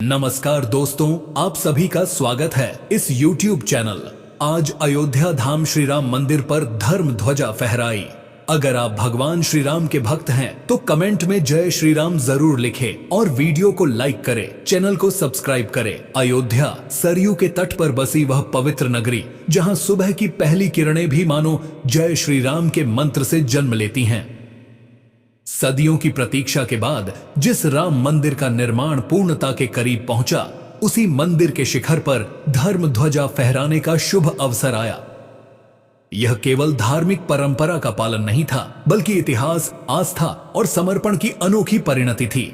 नमस्कार दोस्तों, आप सभी का स्वागत है इस YouTube चैनल। आज अयोध्या धाम श्री राम मंदिर पर धर्म ध्वजा फहराई। अगर आप भगवान श्री राम के भक्त हैं तो कमेंट में जय श्री राम जरूर लिखें और वीडियो को लाइक करें, चैनल को सब्सक्राइब करें। अयोध्या सरयू के तट पर बसी वह पवित्र नगरी जहां सुबह की पहली किरणें भी मानो जय श्री राम के मंत्र से जन्म लेती हैं। सदियों की प्रतीक्षा के बाद जिस राम मंदिर का निर्माण पूर्णता के करीब पहुंचा, उसी मंदिर के शिखर पर धर्म ध्वजा फहराने का शुभ अवसर आया। यह केवल धार्मिक परंपरा का पालन नहीं था, बल्कि इतिहास, आस्था और समर्पण की अनोखी परिणति थी।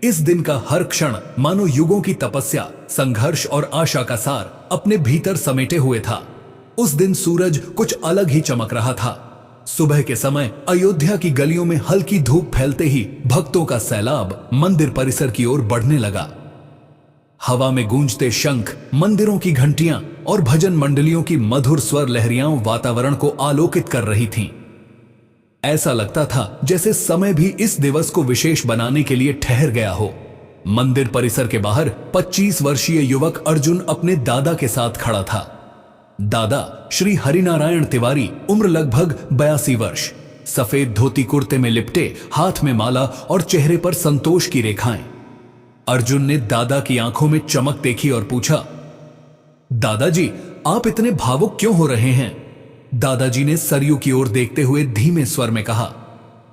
इस दिन का हर क्षण मानो युगों की तपस्या, संघर्ष और आशा का सार अपने भीतर समेटे हुए था। उस दिन सूरज कुछ अलग ही चमक रहा था। सुबह के समय अयोध्या की गलियों में हल्की धूप फैलते ही भक्तों का सैलाब मंदिर परिसर की ओर बढ़ने लगा। हवा में गूंजते शंख, मंदिरों की घंटियां और भजन मंडलियों की मधुर स्वर लहरियां वातावरण को आलोकित कर रही थीं। ऐसा लगता था जैसे समय भी इस दिवस को विशेष बनाने के लिए ठहर गया हो। मंदिर परिसर के बाहर 25 वर्षीय युवक अर्जुन अपने दादा के साथ खड़ा था। दादा श्री हरिनारायण तिवारी, उम्र लगभग 82 वर्ष, सफेद धोती कुर्ते में लिपटे, हाथ में माला और चेहरे पर संतोष की रेखाएं। अर्जुन ने दादा की आंखों में चमक देखी और पूछा, दादाजी, आप इतने भावुक क्यों हो रहे हैं? दादाजी ने सरयू की ओर देखते हुए धीमे स्वर में कहा,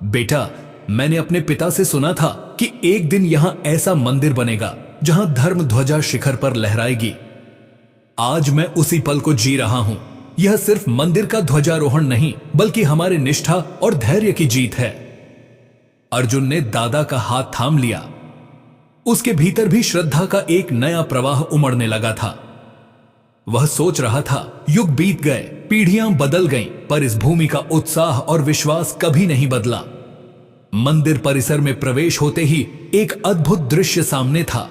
बेटा, मैंने अपने पिता से सुना था कि एक दिन यहां ऐसा मंदिर बनेगा जहां धर्म ध्वजा शिखर पर लहराएगी। आज मैं उसी पल को जी रहा हूं। यह सिर्फ मंदिर का ध्वजारोहण नहीं, बल्कि हमारे निष्ठा और धैर्य की जीत है। अर्जुन ने दादा का हाथ थाम लिया। उसके भीतर भी श्रद्धा का एक नया प्रवाह उमड़ने लगा था। वह सोच रहा था, युग बीत गए, पीढ़ियां बदल गईं, पर इस भूमि का उत्साह और विश्वास कभी नहीं बदला। मंदिर परिसर में प्रवेश होते ही एक अद्भुत दृश्य सामने था।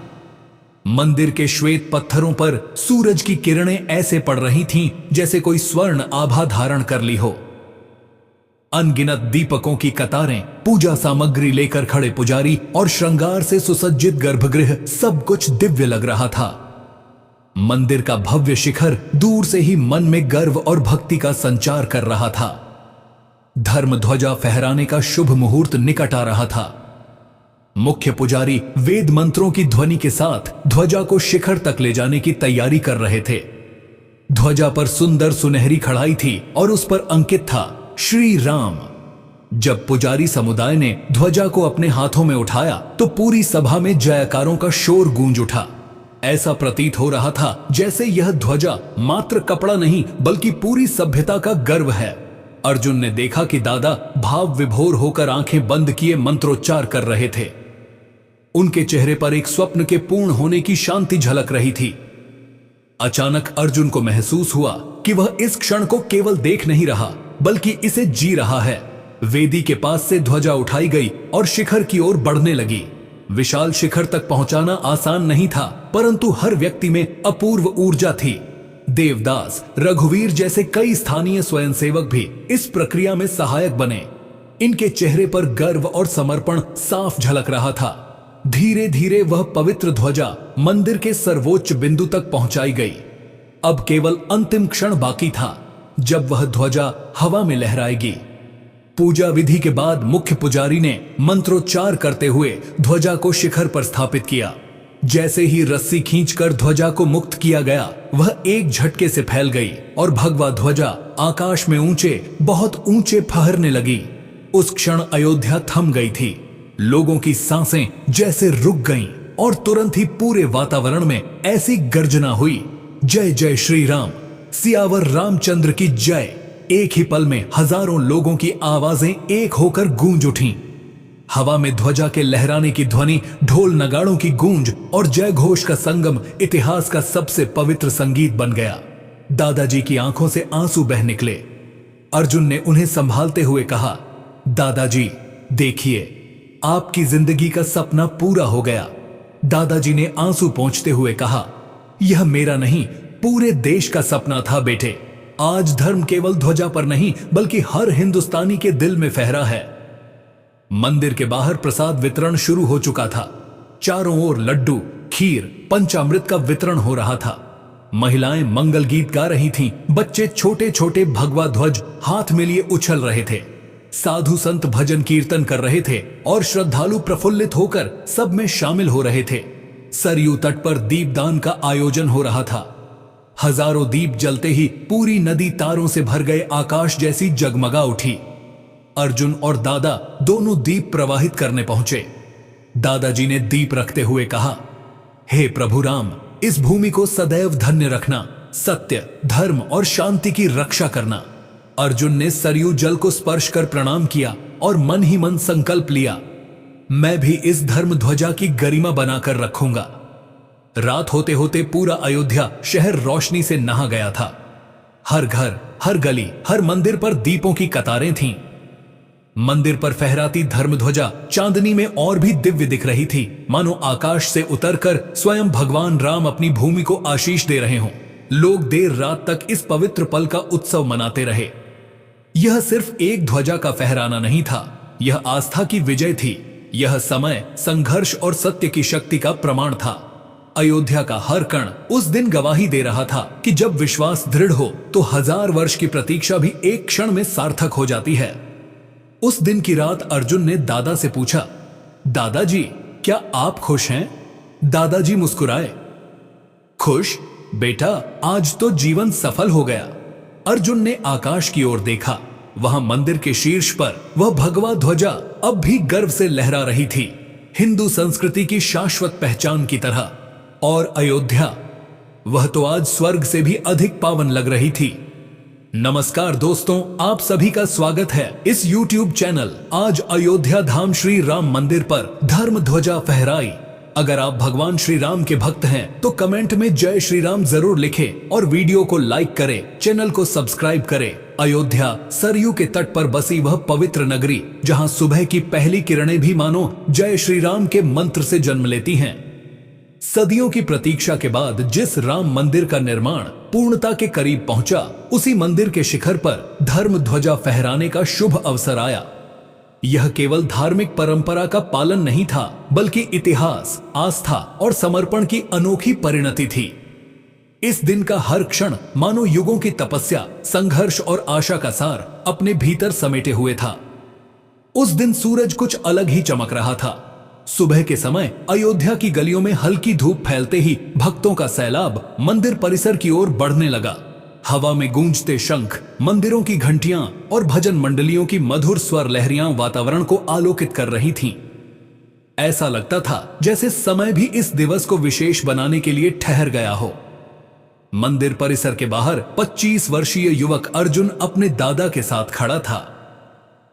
मंदिर के श्वेत पत्थरों पर सूरज की किरणें ऐसे पड़ रही थीं जैसे कोई स्वर्ण आभा धारण कर ली हो। अनगिनत दीपकों की कतारें, पूजा सामग्री लेकर खड़े पुजारी और श्रृंगार से सुसज्जित गर्भगृह, सब कुछ दिव्य लग रहा था। मंदिर का भव्य शिखर दूर से ही मन में गर्व और भक्ति का संचार कर रहा था। धर्म ध्वजा फहराने का शुभ मुहूर्त निकट आ रहा था। मुख्य पुजारी वेद मंत्रों की ध्वनि के साथ ध्वजा को शिखर तक ले जाने की तैयारी कर रहे थे। ध्वजा पर सुंदर सुनहरी कढ़ाई थी और उस पर अंकित था श्री राम। जब पुजारी समुदाय ने ध्वजा को अपने हाथों में उठाया तो पूरी सभा में जयकारों का शोर गूंज उठा। ऐसा प्रतीत हो रहा था जैसे यह ध्वजा मात्र कपड़ा नहीं, बल्कि पूरी सभ्यता का गर्व है। अर्जुन ने देखा कि दादा भाव विभोर होकर आंखें बंद किए मंत्रोच्चार कर रहे थे। उनके चेहरे पर एक स्वप्न के पूर्ण होने की शांति झलक रही थी। अचानक अर्जुन को महसूस हुआ कि वह इस क्षण को केवल देख नहीं रहा, बल्कि इसे जी रहा है। वेदी के पास से ध्वजा उठाई गई और शिखर की ओर बढ़ने लगी। विशाल शिखर तक पहुंचाना आसान नहीं था, परंतु हर व्यक्ति में अपूर्व ऊर्जा थी। देवदास, रघुवीर जैसे कई स्थानीय स्वयंसेवक भी इस प्रक्रिया में सहायक बने। इनके चेहरे पर गर्व और समर्पण साफ झलक रहा था। धीरे धीरे वह पवित्र ध्वजा मंदिर के सर्वोच्च बिंदु तक पहुंचाई गई। अब केवल अंतिम क्षण बाकी था, जब वह ध्वजा हवा में लहराएगी। पूजा विधि के बाद मुख्य पुजारी ने मंत्रोच्चार करते हुए ध्वजा को शिखर पर स्थापित किया। जैसे ही रस्सी खींचकर ध्वजा को मुक्त किया गया, वह एक झटके से फैल गई और भगवा ध्वजा आकाश में ऊंचे, बहुत ऊंचे फहरने लगी। उस क्षण अयोध्या थम गई थी। लोगों की सांसें जैसे रुक गईं और तुरंत ही पूरे वातावरण में ऐसी गर्जना हुई, जय जय श्री राम, सियावर रामचंद्र की जय। एक ही पल में हजारों लोगों की आवाजें एक होकर गूंज उठीं। हवा में ध्वजा के लहराने की ध्वनि, ढोल नगाड़ों की गूंज और जय घोष का संगम इतिहास का सबसे पवित्र संगीत बन गया। दादाजी की आंखों से आंसू बह निकले। अर्जुन ने उन्हें संभालते हुए कहा, दादाजी देखिए, आपकी जिंदगी का सपना पूरा हो गया। दादाजी ने आंसू पोंछते हुए कहा, यह मेरा नहीं, पूरे देश का सपना था बेटे। आज धर्म केवल ध्वजा पर नहीं, बल्कि हर हिंदुस्तानी के दिल में फहरा है। मंदिर के बाहर प्रसाद वितरण शुरू हो चुका था। चारों ओर लड्डू, खीर, पंचामृत का वितरण हो रहा था। महिलाएं मंगल गीत गा रही थीं, बच्चे छोटे छोटे भगवा ध्वज हाथ में लिए उछल रहे थे। साधु संत भजन कीर्तन कर रहे थे और श्रद्धालु प्रफुल्लित होकर सब में शामिल हो रहे थे। सरयू तट पर दीपदान का आयोजन हो रहा था। हजारों दीप जलते ही पूरी नदी तारों से भर गए आकाश जैसी जगमगा उठी। अर्जुन और दादा दोनों दीप प्रवाहित करने पहुंचे। दादाजी ने दीप रखते हुए कहा, हे प्रभु राम, इस भूमि को सदैव धन्य रखना, सत्य, धर्म और शांति की रक्षा करना। अर्जुन ने सरयू जल को स्पर्श कर प्रणाम किया और मन ही मन संकल्प लिया, मैं भी इस धर्म ध्वजा की गरिमा बनाकर रखूंगा। रात होते होते पूरा अयोध्या शहर रोशनी से नहा गया था। हर घर, हर गली, हर मंदिर पर दीपों की कतारें थीं। मंदिर पर फहराती धर्मध्वजा चांदनी में और भी दिव्य दिख रही थी, मानो आकाश से उतरकर स्वयं भगवान राम अपनी भूमि को आशीष दे रहे हों। लोग देर रात तक इस पवित्र पल का उत्सव मनाते रहे। यह सिर्फ एक ध्वजा का फहराना नहीं था, यह आस्था की विजय थी। यह समय, संघर्ष और सत्य की शक्ति का प्रमाण था। अयोध्या का हर कण उस दिन गवाही दे रहा था कि जब विश्वास दृढ़ हो तो 1000 वर्ष की प्रतीक्षा भी एक क्षण में सार्थक हो जाती है। उस दिन की रात अर्जुन ने दादा से पूछा, दादाजी, क्या आप खुश हैं? दादाजी मुस्कुराए, खुश बेटा, आज तो जीवन सफल हो गया। अर्जुन ने आकाश की ओर देखा। वहां मंदिर के शीर्ष पर वह भगवा ध्वजा अब भी गर्व से लहरा रही थी, हिंदू संस्कृति की शाश्वत पहचान की तरह। और अयोध्या, वह तो आज स्वर्ग से भी अधिक पावन लग रही थी। नमस्कार दोस्तों, आप सभी का स्वागत है इस YouTube चैनल आज अयोध्या धाम श्री राम मंदिर पर धर्म ध्वजा फहराई। अगर आप भगवान श्री राम के भक्त हैं तो कमेंट में जय श्री राम जरूर लिखें और वीडियो को लाइक करें, चैनल को सब्सक्राइब करें। अयोध्या सरयू के तट पर बसी वह पवित्र नगरी जहां सुबह की पहली किरणें भी मानो जय श्री राम के मंत्र से जन्म लेती हैं। सदियों की प्रतीक्षा के बाद जिस राम मंदिर का निर्माण पूर्णता के करीब पहुंचा, उसी मंदिर के शिखर पर धर्म ध्वजा फहराने का शुभ अवसर आया। यह केवल धार्मिक परंपरा का पालन नहीं था, बल्कि इतिहास, आस्था और समर्पण की अनोखी परिणति थी। इस दिन का हर क्षण मानो युगों की तपस्या, संघर्ष और आशा का सार अपने भीतर समेटे हुए था। उस दिन सूरज कुछ अलग ही चमक रहा था। सुबह के समय अयोध्या की गलियों में हल्की धूप फैलते ही भक्तों का सैलाब मंदिर परिसर की ओर बढ़ने लगा। हवा में गूंजते शंख, मंदिरों की घंटियां और भजन मंडलियों की मधुर स्वर लहरियां वातावरण को आलोकित कर रही थीं। ऐसा लगता था जैसे समय भी इस दिवस को विशेष बनाने के लिए ठहर गया हो। मंदिर परिसर के बाहर 25 वर्षीय युवक अर्जुन अपने दादा के साथ खड़ा था।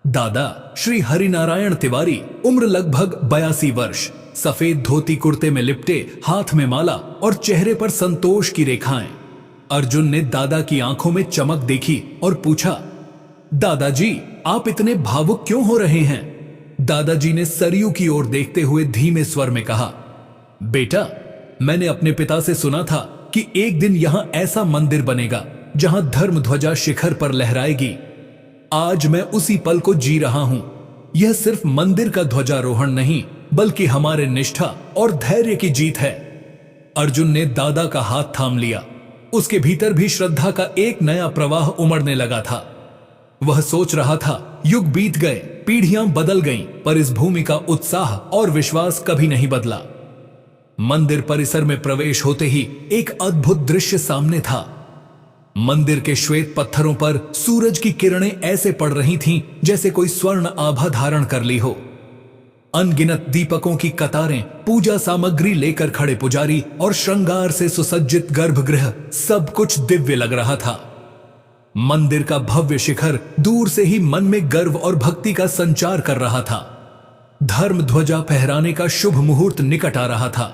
दादा श्री हरिनारायण तिवारी, उम्र लगभग 82 वर्ष, सफेद धोती कुर्ते में लिपटे, हाथ में माला और चेहरे पर संतोष की रेखाएं। अर्जुन ने दादा की आंखों में चमक देखी और पूछा, दादाजी, आप इतने भावुक क्यों हो रहे हैं? दादाजी ने सरयू की ओर देखते हुए धीमे स्वर में कहा, बेटा, मैंने अपने पिता से सुना था कि एक दिन यहां ऐसा मंदिर बनेगा जहां धर्म ध्वजा शिखर पर लहराएगी। आज मैं उसी पल को जी रहा हूं। यह सिर्फ मंदिर का ध्वजारोहण नहीं, बल्कि हमारे निष्ठा और धैर्य की जीत है। अर्जुन ने दादा का हाथ थाम लिया। उसके भीतर भी श्रद्धा का एक नया प्रवाह उमड़ने लगा था। वह सोच रहा था, युग बीत गए, पीढ़ियां बदल गईं, पर इस भूमि का उत्साह और विश्वास कभी नहीं बदला। मंदिर परिसर में प्रवेश होते ही एक अद्भुत दृश्य सामने था। मंदिर के श्वेत पत्थरों पर सूरज की किरणें ऐसे पड़ रही थीं जैसे कोई स्वर्ण आभा धारण कर ली हो। अनगिनत दीपकों की कतारें, पूजा सामग्री लेकर खड़े पुजारी और श्रृंगार से सुसज्जित गर्भगृह, सब कुछ दिव्य लग रहा था। मंदिर का भव्य शिखर दूर से ही मन में गर्व और भक्ति का संचार कर रहा था। धर्म ध्वजा फहराने का शुभ मुहूर्त निकट आ रहा था।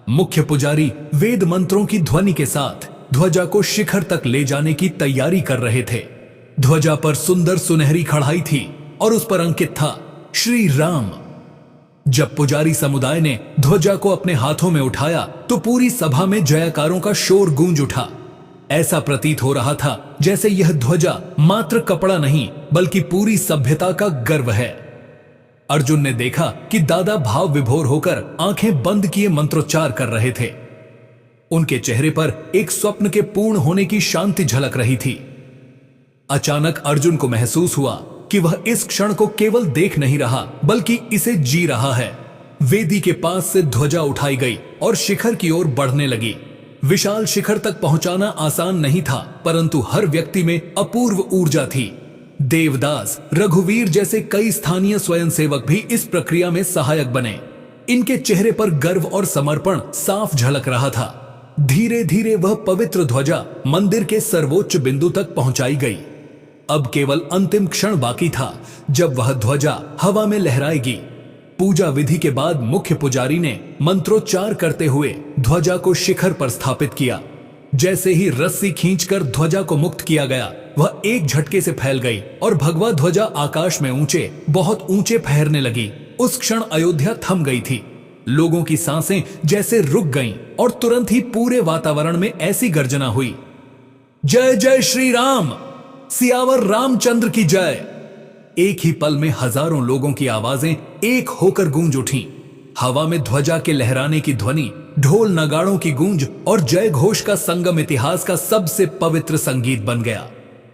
मुख्य पुजारी वेद मंत्रों की ध्वनि के साथ ध्वजा को शिखर तक ले जाने की तैयारी कर रहे थे। ध्वजा पर सुंदर सुनहरी कढ़ाई थी और उस पर अंकित था श्री राम। जब पुजारी समुदाय ने ध्वजा को अपने हाथों में उठाया तो पूरी सभा में जयकारों का शोर गूंज उठा। ऐसा प्रतीत हो रहा था जैसे यह ध्वजा मात्र कपड़ा नहीं, बल्कि पूरी सभ्यता का गर्व है। अर्जुन ने देखा कि दादा भाव विभोर होकर आंखें बंद किए मंत्रोच्चार कर रहे थे। उनके चेहरे पर एक स्वप्न के पूर्ण होने की शांति झलक रही थी। अचानक अर्जुन को महसूस हुआ कि वह इस क्षण को केवल देख नहीं रहा बल्कि इसे जी रहा है। वेदी के पास से ध्वजा उठाई गई और शिखर की ओर बढ़ने लगी। विशाल शिखर तक पहुंचाना आसान नहीं था, परंतु हर व्यक्ति में अपूर्व ऊर्जा थी। देवदास, रघुवीर जैसे कई स्थानीय स्वयंसेवक भी इस प्रक्रिया में सहायक बने। इनके चेहरे पर गर्व और समर्पण साफ झलक रहा था। धीरे धीरे वह पवित्र ध्वजा मंदिर के सर्वोच्च बिंदु तक पहुंचाई गई। अब केवल अंतिम क्षण बाकी था जब वह ध्वजा हवा में लहराएगी। पूजा विधि के बाद मुख्य पुजारी ने मंत्रोच्चार करते हुए ध्वजा को शिखर पर स्थापित किया। जैसे ही रस्सी खींचकर ध्वजा को मुक्त किया गया, वह एक झटके से फैल गई और भगवा ध्वजा आकाश में ऊंचे, बहुत ऊंचे फहरने लगी। उस क्षण अयोध्या थम गई थी। लोगों की सांसें जैसे रुक गईं और तुरंत ही पूरे वातावरण में ऐसी गर्जना हुई, जय जय श्री राम, सियावर रामचंद्र की जय। एक ही पल में हजारों लोगों की आवाजें एक होकर गूंज उठीं। हवा में ध्वजा के लहराने की ध्वनि, ढोल नगाड़ों की गूंज और जय घोष का संगम इतिहास का सबसे पवित्र संगीत बन गया।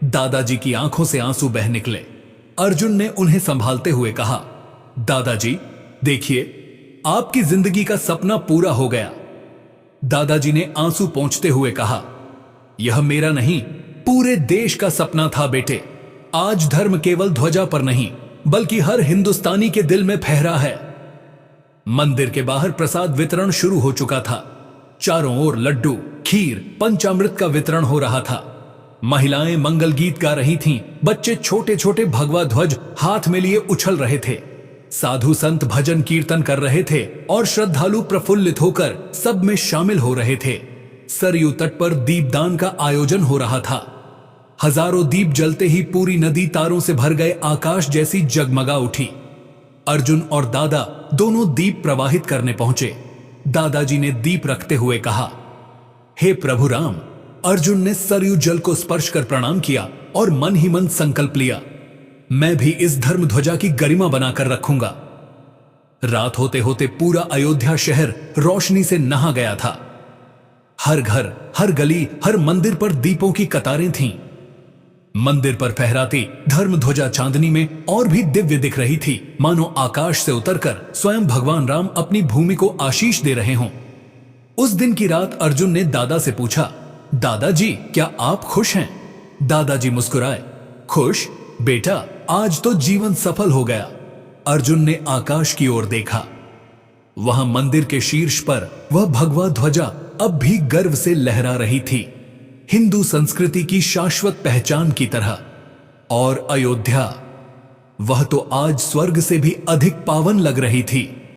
दादाजी की आंखों से आंसू बह निकले। अर्जुन ने उन्हें संभालते हुए कहा, दादाजी देखिए, आपकी जिंदगी का सपना पूरा हो गया। दादाजी ने आंसू पोंछते हुए कहा, यह मेरा नहीं, पूरे देश का सपना था बेटे। आज धर्म केवल ध्वजा पर नहीं बल्कि हर हिंदुस्तानी के दिल में फहरा है। मंदिर के बाहर प्रसाद वितरण शुरू हो चुका था। चारों ओर लड्डू, खीर, पंचामृत का वितरण हो रहा था। महिलाएं मंगल गीत गा रही थीं, बच्चे छोटे छोटे भगवा ध्वज हाथ में लिए उछल रहे थे। साधु संत भजन कीर्तन कर रहे थे और श्रद्धालु प्रफुल्लित होकर सब में शामिल हो रहे थे। सरयू तट पर दीपदान का आयोजन हो रहा था। हजारों दीप जलते ही पूरी नदी तारों से भर गए आकाश जैसी जगमगा उठी। अर्जुन और दादा दोनों दीप प्रवाहित करने पहुंचे। दादाजी ने दीप रखते हुए कहा, हे प्रभु राम। अर्जुन ने सरयू जल को स्पर्श कर प्रणाम किया और मन ही मन संकल्प लिया, मैं भी इस धर्म ध्वजा की गरिमा बनाकर रखूंगा। रात होते होते पूरा अयोध्या शहर रोशनी से नहा गया था। हर घर, हर गली, हर मंदिर पर दीपों की कतारें थीं। मंदिर पर फहराती धर्म ध्वजा चांदनी में और भी दिव्य दिख रही थी, मानो आकाश से उतरकर स्वयं भगवान राम अपनी भूमि को आशीष दे रहे हों। उस दिन की रात अर्जुन ने दादा से पूछा, दादाजी क्या आप खुश हैं? दादाजी मुस्कुराए, खुश बेटा, आज तो जीवन सफल हो गया। अर्जुन ने आकाश की ओर देखा। वहां मंदिर के शीर्ष पर वह भगवा ध्वजा अब भी गर्व से लहरा रही थी, हिंदू संस्कृति की शाश्वत पहचान की तरह। और अयोध्या, वह तो आज स्वर्ग से भी अधिक पावन लग रही थी।